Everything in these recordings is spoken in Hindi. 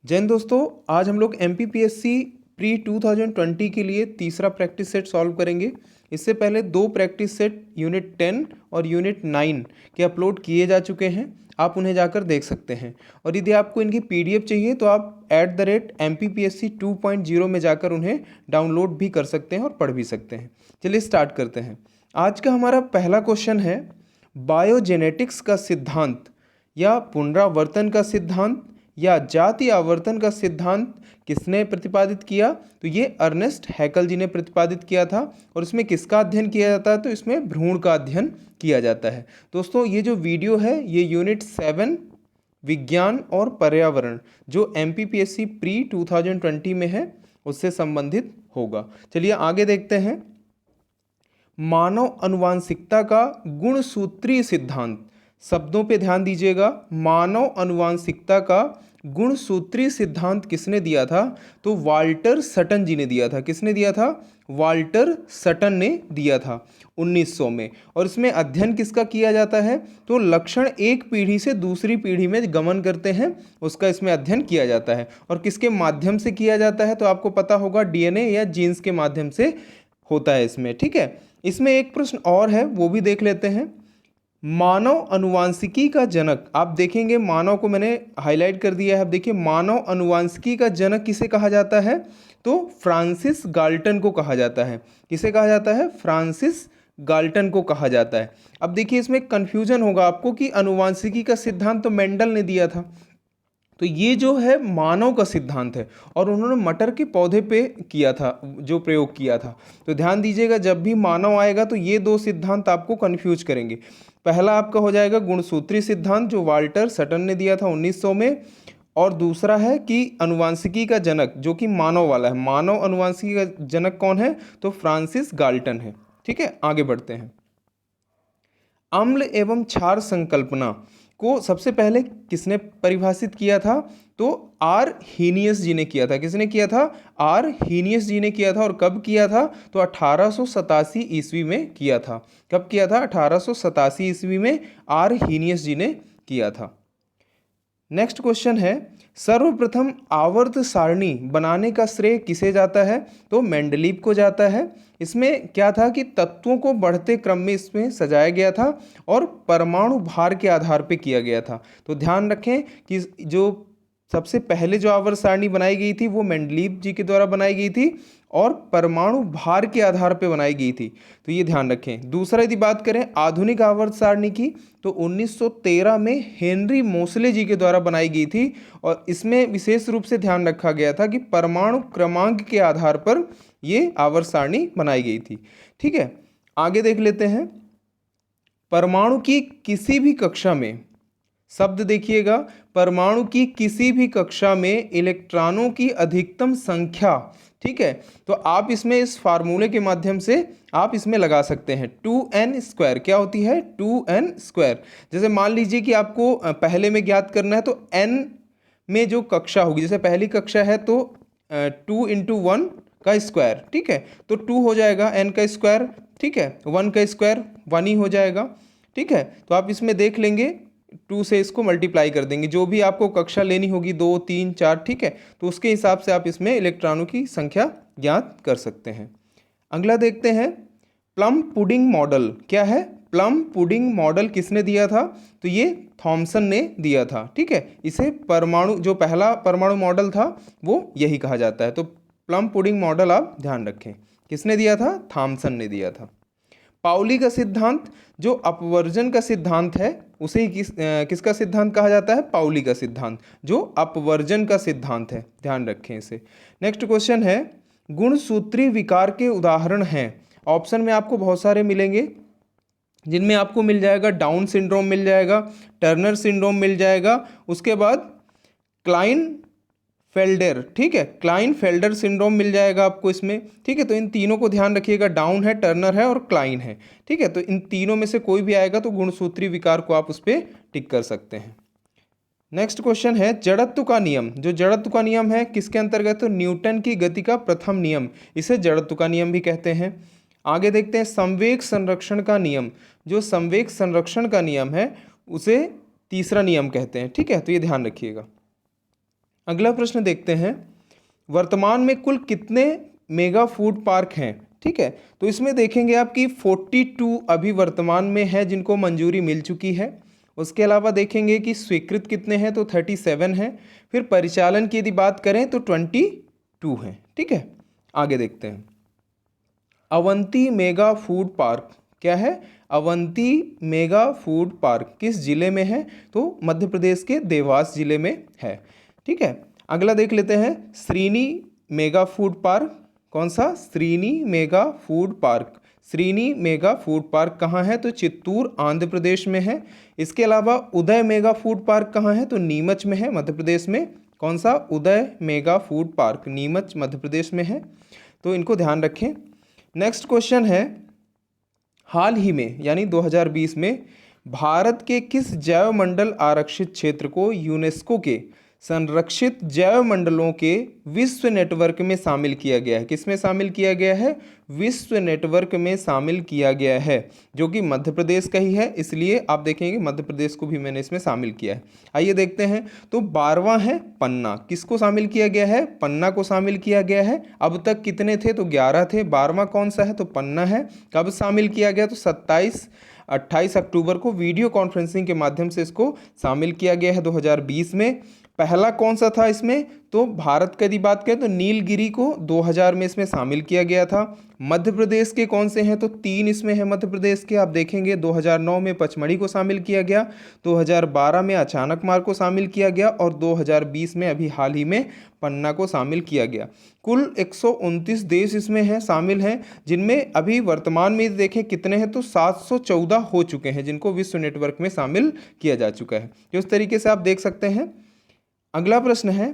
जय हिंद दोस्तों, आज हम लोग MPPSC प्री 2020 के लिए तीसरा प्रैक्टिस सेट सॉल्व करेंगे। इससे पहले दो प्रैक्टिस सेट यूनिट 10 और यूनिट 9 के अपलोड किए जा चुके हैं, आप उन्हें जाकर देख सकते हैं। और यदि आपको इनकी PDF चाहिए तो आप @MPPSC 2.0 में जाकर उन्हें डाउनलोड भी कर सकते हैं और पढ़ भी सकते हैं। चलिए स्टार्ट करते हैं। आज का हमारा पहला क्वेश्चन है, बायोजेनेटिक्स का सिद्धांत या पुनरावर्तन का सिद्धांत या जाति आवर्तन का सिद्धांत किसने प्रतिपादित किया? तो ये अर्नेस्ट हैकल जी ने प्रतिपादित किया था। और इसमें किसका अध्ययन किया जाता है? तो इसमें भ्रूण का अध्ययन किया जाता है। दोस्तों, ये जो वीडियो है ये यूनिट 7 विज्ञान और पर्यावरण जो MPPSC प्री 2020 में है उससे संबंधित होगा। चलिए आगे देखते हैं। मानव अनुवांशिकता का गुणसूत्रीय सिद्धांत, शब्दों पे ध्यान दीजिएगा। मानव अनुवांशिकता का गुणसूत्रीय सिद्धांत किसने दिया था? तो वाल्टर सटन जी ने दिया था। किसने दिया था? वाल्टर सटन ने दिया था 1900 में। और इसमें अध्ययन किसका किया जाता है? तो लक्षण एक पीढ़ी से दूसरी पीढ़ी में गमन करते हैं उसका इसमें अध्ययन किया जाता है। और किसके माध्यम से किया जाता है? तो आपको पता होगा DNA या जीन्स के माध्यम से होता है इसमें। ठीक है, इसमें एक प्रश्न और है, वो भी देख लेते हैं। मानव अनुवांशिकी का जनक, आप देखेंगे मानव को मैंने हाईलाइट कर दिया है। अब देखिए, मानव अनुवांशिकी का जनक किसे कहा जाता है? तो फ्रांसिस गाल्टन को कहा जाता है। किसे कहा जाता है? फ्रांसिस गाल्टन को कहा जाता है। अब देखिए, इसमें कन्फ्यूजन होगा आपको कि अनुवांशिकी का सिद्धांत तो मेंडल ने दिया था, तो ये जो है मानव का सिद्धांत है और उन्होंने मटर के पौधे पे किया था, जो प्रयोग किया था। तो ध्यान दीजिएगा, जब भी मानव आएगा तो ये दो सिद्धांत आपको कंफ्यूज करेंगे। पहला आपका हो जाएगा गुणसूत्री सिद्धांत जो वाल्टर सटन ने दिया था 1900 में, और दूसरा है कि अनुवांशिकी का जनक जो कि मानव वाला है। मानव अनुवांशिकी का जनक कौन है? तो फ्रांसिस गाल्टन है। ठीक है, आगे बढ़ते हैं। अम्ल एवं क्षार संकल्पना को सबसे पहले किसने परिभाषित किया था? तो आर हीनियस जी ने किया था। किसने किया था? आर हीनियस जी ने किया था। और कब किया था? तो 1887 ईस्वी में किया था। कब किया था? 1887 ईस्वी में आर हीनियस जी ने किया था। नेक्स्ट क्वेश्चन है, सर्वप्रथम आवर्त सारणी बनाने का श्रेय किसे जाता है? तो मेंडलीव को जाता है। इसमें क्या था कि तत्वों को बढ़ते क्रम में इसमें सजाया गया था और परमाणु भार के आधार पे किया गया था। तो ध्यान रखें कि जो सबसे पहले जो आवर्त सारणी बनाई गई थी वो मेंडलीव जी के द्वारा बनाई गई थी और परमाणु भार के आधार पर बनाई गई थी। तो ये ध्यान रखें। दूसरा यदि बात करें आधुनिक आवर्त सारणी की, तो 1913 में हेनरी मोसले जी के द्वारा बनाई गई थी। और इसमें विशेष रूप से ध्यान रखा गया था कि परमाणु क्रमांक के आधार पर ये आवर्त सारणी बनाई गई थी। ठीक है, आगे देख लेते हैं। परमाणु की किसी भी कक्षा में, शब्द देखिएगा, परमाणु की किसी भी कक्षा में इलेक्ट्रॉनों की अधिकतम संख्या। ठीक है, तो आप इसमें इस फार्मूले के माध्यम से आप इसमें लगा सकते हैं 2n²। क्या होती है? 2n²। जैसे मान लीजिए कि आपको पहले में ज्ञात करना है, तो n में जो कक्षा होगी, जैसे पहली कक्षा है तो 2 × 1 का स्क्वायर। ठीक है, तो 2 हो जाएगा n का स्क्वायर। ठीक है, 1 का स्क्वायर 1 ही हो जाएगा। ठीक है, तो आप इसमें देख लेंगे 2 से इसको मल्टीप्लाई कर देंगे, जो भी आपको कक्षा लेनी होगी 2, 3, 4। ठीक है, तो उसके हिसाब से आप इसमें इलेक्ट्रॉनों की संख्या ज्ञात कर सकते हैं। अगला देखते हैं, प्लम पुडिंग मॉडल क्या है? प्लम पुडिंग मॉडल किसने दिया था? तो ये थॉमसन ने दिया था। ठीक है, इसे परमाणु, जो पहला परमाणु मॉडल था वो यही कहा जाता है। तो प्लम पुडिंग मॉडल आप ध्यान रखें, किसने दिया था? थॉमसन ने दिया था। पाउली का सिद्धांत जो अपवर्जन का सिद्धांत है उसे ही किसका सिद्धांत कहा जाता है? पाउली का सिद्धांत जो अपवर्जन का सिद्धांत है, ध्यान रखें इसे। नेक्स्ट क्वेश्चन है, गुणसूत्री विकार के उदाहरण हैं। ऑप्शन में आपको बहुत सारे मिलेंगे, जिनमें आपको मिल जाएगा डाउन सिंड्रोम मिल जाएगा, टर्नर सिंड्रोम मिल जाएगा, उसके बाद क्लाइन फेल्डर। ठीक है, क्लाइन फेल्डर सिंड्रोम मिल जाएगा आपको इसमें। ठीक है, तो इन तीनों को ध्यान रखिएगा, डाउन है, टर्नर है और क्लाइन है। ठीक है, तो इन तीनों में से कोई भी आएगा तो गुणसूत्री विकार को आप उस पर टिक कर सकते हैं। नेक्स्ट क्वेश्चन है, जड़त्व का नियम। जो जड़त्व का नियम है किसके अंतर्गत? तो न्यूटन की गति का प्रथम नियम, इसे जड़त्व का नियम भी कहते हैं। आगे देखते हैं, संवेग संरक्षण का नियम। जो संवेग संरक्षण का नियम है उसे तीसरा नियम कहते हैं। ठीक है, तो ये ध्यान रखिएगा। अगला प्रश्न देखते हैं, वर्तमान में कुल कितने मेगा फूड पार्क हैं? ठीक है, तो इसमें देखेंगे आप कि 42 अभी वर्तमान में है जिनको मंजूरी मिल चुकी है। उसके अलावा देखेंगे कि स्वीकृत कितने हैं, तो 37 हैं। फिर परिचालन की यदि बात करें तो 22 हैं। ठीक है, आगे देखते हैं। अवंती मेगा फूड पार्क क्या है? अवंती मेगा फूड पार्क किस जिले में है? तो मध्य प्रदेश के देवास जिले में है। ठीक है, अगला देख लेते हैं, श्रीनी मेगा फूड पार्क। कौन सा? Srini mega food park. Srini mega food park कहाँ है? तो चित्तूर आंध्र प्रदेश में है। इसके अलावा उदय मेगा फूड पार्क कहाँ है? तो नीमच में है, मध्य प्रदेश में। कौन सा? उदय mega food park Neemuch Madhya Pradesh में है, तो इनको ध्यान रखें। नेक्स्ट क्वेश्चन है, हाल ही में यानी 2020 में भारत के किस जैव मंडल आरक्षित क्षेत्र को यूनेस्को के संरक्षित जैव मंडलों के विश्व नेटवर्क में शामिल किया गया है? किसमें शामिल किया गया है? विश्व नेटवर्क में शामिल किया गया है, जो कि मध्य प्रदेश का ही है, इसलिए आप देखेंगे मध्य प्रदेश को भी मैंने इसमें शामिल किया है। आइए देखते हैं, तो 12वां है पन्ना। किसको शामिल किया गया है? पन्ना को शामिल किया गया है। अब तक कितने थे? तो 11 थे। 12वां कौन सा है? तो पन्ना है। कब शामिल किया गया? तो 28 अक्टूबर को वीडियो कॉन्फ्रेंसिंग के माध्यम से इसको शामिल किया गया है 2020 में। पहला कौन सा था इसमें? तो भारत की यदि बात करें तो नीलगिरी को 2000 में इसमें शामिल किया गया था। मध्य प्रदेश के कौन से हैं? तो 3 इसमें है मध्य प्रदेश के, आप देखेंगे 2009 में पचमढ़ी को शामिल किया गया, 2012 में अचानक मार्ग को शामिल किया गया और 2020 में अभी हाल ही में पन्ना को शामिल किया गया। कुल 129 देश इसमें हैं, शामिल हैं, जिनमें अभी वर्तमान में देखें कितने हैं, तो 714 हो चुके हैं जिनको विश्व नेटवर्क में शामिल किया जा चुका है। तो इस तरीके से आप देख सकते हैं। अगला प्रश्न है,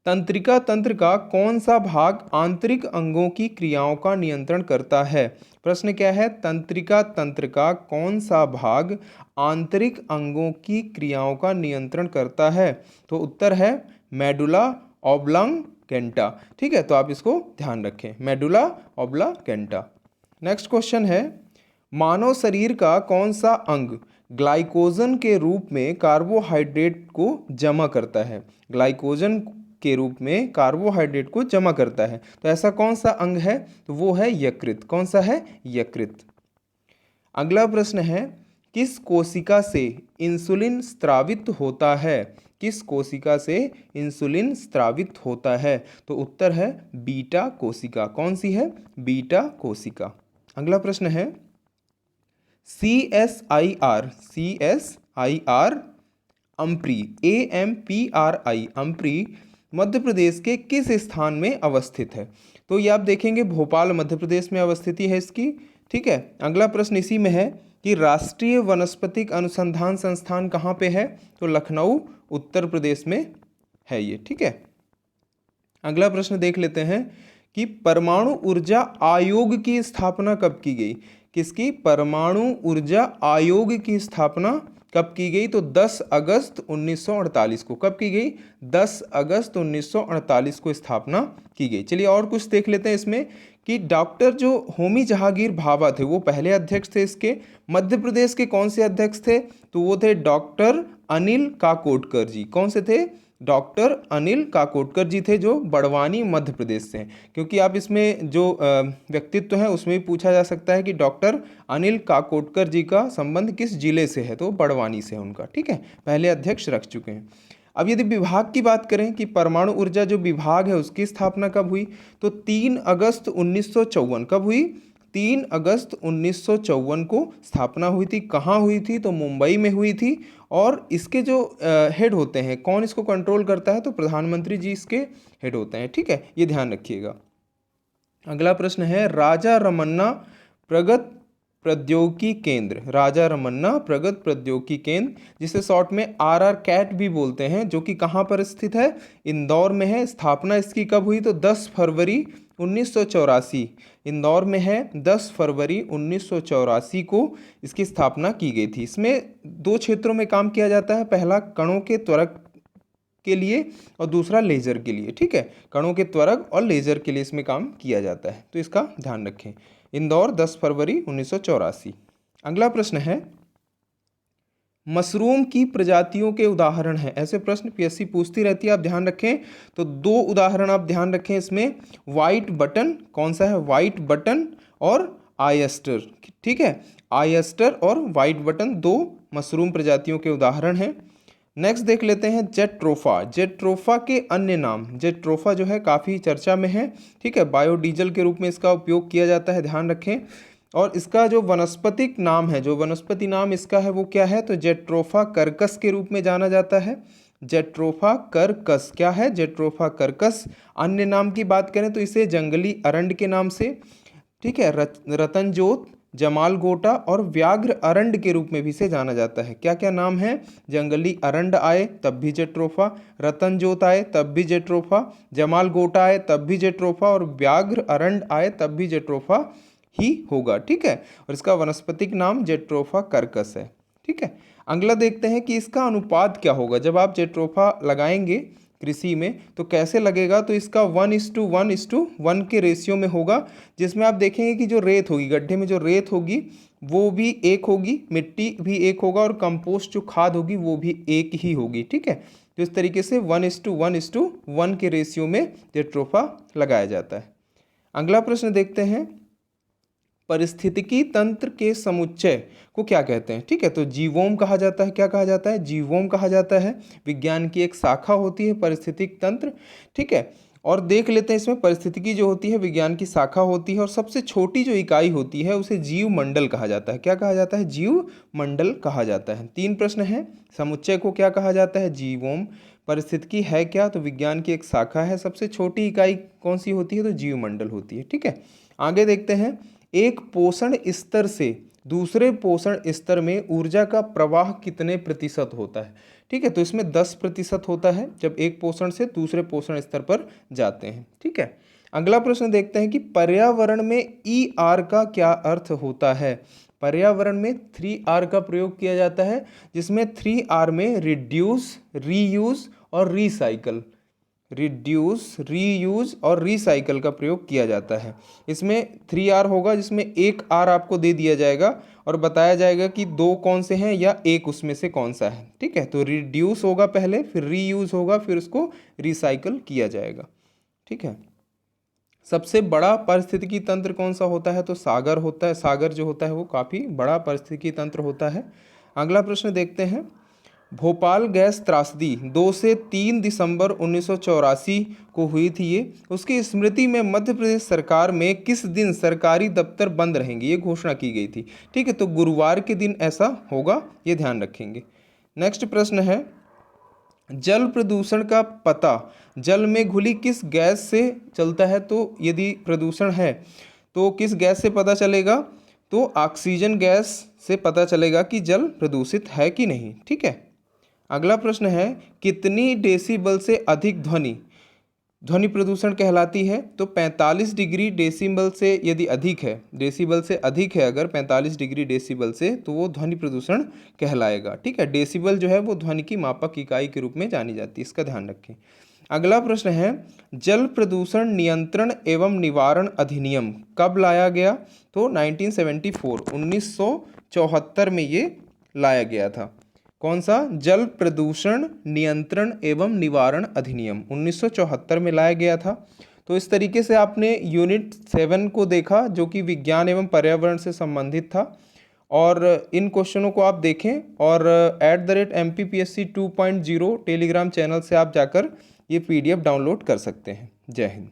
तंत्रिका तंत्र का कौन सा भाग आंतरिक अंगों की क्रियाओं का नियंत्रण करता है? प्रश्न क्या है? तंत्रिका तंत्र का कौन सा भाग आंतरिक अंगों की क्रियाओं का नियंत्रण करता है? तो उत्तर है मेडुला ऑब्लांगेंटा। ठीक है, तो आप इसको ध्यान रखें, मेडुला ऑब्लांगेंटा। नेक्स्ट क्वेश्चन है, मानव शरीर का कौन सा अंग ग्लाइकोजन के रूप में कार्बोहाइड्रेट को जमा करता है? ग्लाइकोजन के रूप में कार्बोहाइड्रेट को जमा करता है, तो ऐसा कौन सा अंग है? तो वो है यकृत। कौन सा है? यकृत। अगला प्रश्न है, किस कोशिका से इंसुलिन स्रावित होता है? किस कोशिका से इंसुलिन स्रावित होता है? तो उत्तर है बीटा कोशिका। कौन सी है? बीटा कोशिका। अगला प्रश्न है, CSIR अम्प्री AMPRI अम्प्री मध्य प्रदेश के किस स्थान में अवस्थित है? तो ये आप देखेंगे भोपाल मध्य प्रदेश में अवस्थिति है इसकी। ठीक है, अगला प्रश्न इसी में है कि राष्ट्रीय वनस्पतिक अनुसंधान संस्थान कहाँ पे है? तो लखनऊ उत्तर प्रदेश में है ये। ठीक है, अगला प्रश्न देख लेते हैं कि परमाणु ऊर्जा आयोग की स्थापना कब की गई? किसकी? परमाणु ऊर्जा आयोग की स्थापना कब की गई? तो 10 अगस्त 1948 को। कब की गई? 10 अगस्त 1948 को स्थापना की गई। चलिए और कुछ देख लेते हैं इसमें कि डॉक्टर जो होमी जहांगीर भाभा थे वो पहले अध्यक्ष थे इसके। मध्य प्रदेश के कौन से अध्यक्ष थे? तो वो थे डॉक्टर अनिल काकोडकर जी। कौन से थे? डॉक्टर अनिल काकोडकर जी थे, जो बड़वानी मध्य प्रदेश से हैं। क्योंकि आप इसमें जो व्यक्तित्व है उसमें भी पूछा जा सकता है कि डॉक्टर अनिल काकोडकर जी का संबंध किस जिले से है, तो बड़वानी से है उनका। ठीक है, पहले अध्यक्ष रख चुके हैं। अब यदि विभाग की बात करें कि परमाणु ऊर्जा जो विभाग है उसकी स्थापना कब हुई, तो 3 अगस्त 1954। कब हुई? 3 अगस्त 1954 को स्थापना हुई थी। कहाँ हुई थी? तो मुंबई में हुई थी। और इसके जो हेड होते हैं, कौन इसको कंट्रोल करता है? तो प्रधानमंत्री जी इसके हेड होते हैं। ठीक है, ये ध्यान रखिएगा। अगला प्रश्न है, राजा रमन्ना प्रगत प्रौद्योगिकी केंद्र। राजा रमन्ना प्रगत प्रौद्योगिकी केंद्र, जिसे शॉर्ट में RR कैट भी बोलते हैं, जो कि कहाँ पर स्थित है? इंदौर में है। स्थापना इसकी कब हुई? तो 10 फरवरी 1984 इंदौर में है। 10 फरवरी 1984 को इसकी स्थापना की गई थी। इसमें 2 क्षेत्रों में काम किया जाता है, पहला कणों के त्वरक के लिए और दूसरा लेजर के लिए। ठीक है, कणों के त्वरक और लेजर के लिए इसमें काम किया जाता है, तो इसका ध्यान रखें। इंदौर 10 फरवरी 1984। अगला प्रश्न है, मशरूम की प्रजातियों के उदाहरण हैं। ऐसे प्रश्न पीएससी पूछती रहती है, आप ध्यान रखें। तो दो उदाहरण आप ध्यान रखें इसमें, वाइट बटन, कौन सा है, वाइट बटन और आयस्टर, ठीक है, आयस्टर और वाइट बटन दो मशरूम प्रजातियों के उदाहरण हैं। नेक्स्ट देख लेते हैं जेट्रोफा। जेट्रोफा के अन्य नाम, जेट्रोफा जो है काफ़ी चर्चा में है, ठीक है, बायोडीजल के रूप में इसका उपयोग किया जाता है, ध्यान रखें। और इसका जो वनस्पतिक नाम है, जो वनस्पति नाम इसका है वो क्या है, तो जेट्रोफा कर्कस के रूप में जाना जाता है। जेट्रोफा कर्कस क्या है, जेट्रोफा कर्कस। अन्य नाम की बात करें तो इसे जंगली अरंड के नाम से, ठीक है, रतनजोत, जमाल गोटा और व्याघ्र अरंड के रूप में भी इसे जाना जाता है। क्या क्या नाम है, जंगली अरंड आए तब भी जेट्रोफा, रतनजोत आए तब भी जेट्रोफा, जमाल गोटा आए तब भी जेट्रोफा और व्याघ्र अरंड आए तब भी जेट्रोफा ही होगा, ठीक है। और इसका वनस्पतिक नाम जेट्रोफा कर्कस है, ठीक है। अगला देखते हैं कि इसका अनुपात क्या होगा जब आप जेट्रोफा लगाएंगे कृषि में, तो कैसे लगेगा, तो इसका 1:1:1 के रेशियो में होगा, जिसमें आप देखेंगे कि जो रेत होगी, गड्ढे में जो रेत होगी वो भी एक होगी, मिट्टी भी एक होगा और कंपोस्ट जो खाद होगी वो भी एक ही होगी, ठीक है। तो इस तरीके से 1:1:1 के रेशियो में जेट्रोफा लगाया जाता है। अगला प्रश्न देखते हैं, पारिस्थितिकी तंत्र के समुच्चय को क्या कहते हैं, ठीक है। तो जीवोम कहा जाता है, क्या कहा जाता है, जीवोम कहा जाता है। विज्ञान की एक शाखा होती है पारिस्थितिक तंत्र, ठीक है। और देख लेते हैं इसमें, पारिस्थितिकी जो होती है विज्ञान की शाखा होती है और सबसे छोटी जो इकाई होती है उसे जीव मंडल कहा जाता है। क्या कहा जाता है, जीव मंडल कहा जाता है। 3 प्रश्न है, समुच्चय को क्या कहा जाता है, जीवोम, पारिस्थितिकी है क्या, तो विज्ञान की एक शाखा है, सबसे छोटी इकाई कौन सी होती है, तो जीव मंडल होती है, ठीक है। आगे देखते हैं, एक पोषण स्तर से दूसरे पोषण स्तर में ऊर्जा का प्रवाह कितने प्रतिशत होता है, ठीक है। तो इसमें 10% होता है जब एक पोषण से दूसरे पोषण स्तर पर जाते हैं, ठीक है। अगला प्रश्न देखते हैं कि पर्यावरण में ER का क्या अर्थ होता है। पर्यावरण में 3R का प्रयोग किया जाता है, जिसमें 3R में रिड्यूस, रीयूज और रिसाइकल, रिड्यूस, रीयूज और रिसाइकल का प्रयोग किया जाता है। इसमें 3R होगा, जिसमें एक R आपको दे दिया जाएगा और बताया जाएगा कि दो कौन से हैं या एक उसमें से कौन सा है, ठीक है। तो रिड्यूस होगा पहले, फिर रीयूज होगा, फिर उसको रिसाइकल किया जाएगा, ठीक है। सबसे बड़ा पारिस्थितिकी तंत्र कौन सा होता है, तो सागर होता है। सागर जो होता है वो काफ़ी बड़ा पारिस्थितिकी तंत्र होता है। अगला प्रश्न देखते हैं, भोपाल गैस त्रासदी 2 से 3 दिसंबर 1984 को हुई थी ये, उसकी स्मृति में मध्य प्रदेश सरकार में किस दिन सरकारी दफ्तर बंद रहेंगे, ये घोषणा की गई थी, ठीक है। तो गुरुवार के दिन ऐसा होगा, ये ध्यान रखेंगे। नेक्स्ट प्रश्न है, जल प्रदूषण का पता जल में घुली किस गैस से चलता है, तो यदि प्रदूषण है तो किस गैस से पता चलेगा, तो ऑक्सीजन गैस से पता चलेगा कि जल प्रदूषित है कि नहीं, ठीक है। अगला प्रश्न है, कितनी डेसिबल से अधिक ध्वनि ध्वनि प्रदूषण कहलाती है, तो 45 डिग्री डेसिबल से यदि अधिक है, डेसिबल से अधिक है अगर 45 डिग्री डेसिबल से, तो वो ध्वनि प्रदूषण कहलाएगा, ठीक है। डेसिबल जो है वो ध्वनि की मापक इकाई के रूप में जानी जाती है, इसका ध्यान रखें। अगला प्रश्न है, जल प्रदूषण नियंत्रण एवं निवारण अधिनियम कब लाया गया, तो 1974 में ये लाया गया था। कौन सा, जल प्रदूषण नियंत्रण एवं निवारण अधिनियम 1974 में लाया गया था। तो इस तरीके से आपने यूनिट 7 को देखा, जो कि विज्ञान एवं पर्यावरण से संबंधित था। और इन क्वेश्चनों को आप देखें और @MPPSC 2.0 टेलीग्राम चैनल से आप जाकर ये PDF डाउनलोड कर सकते हैं। जय हिंद।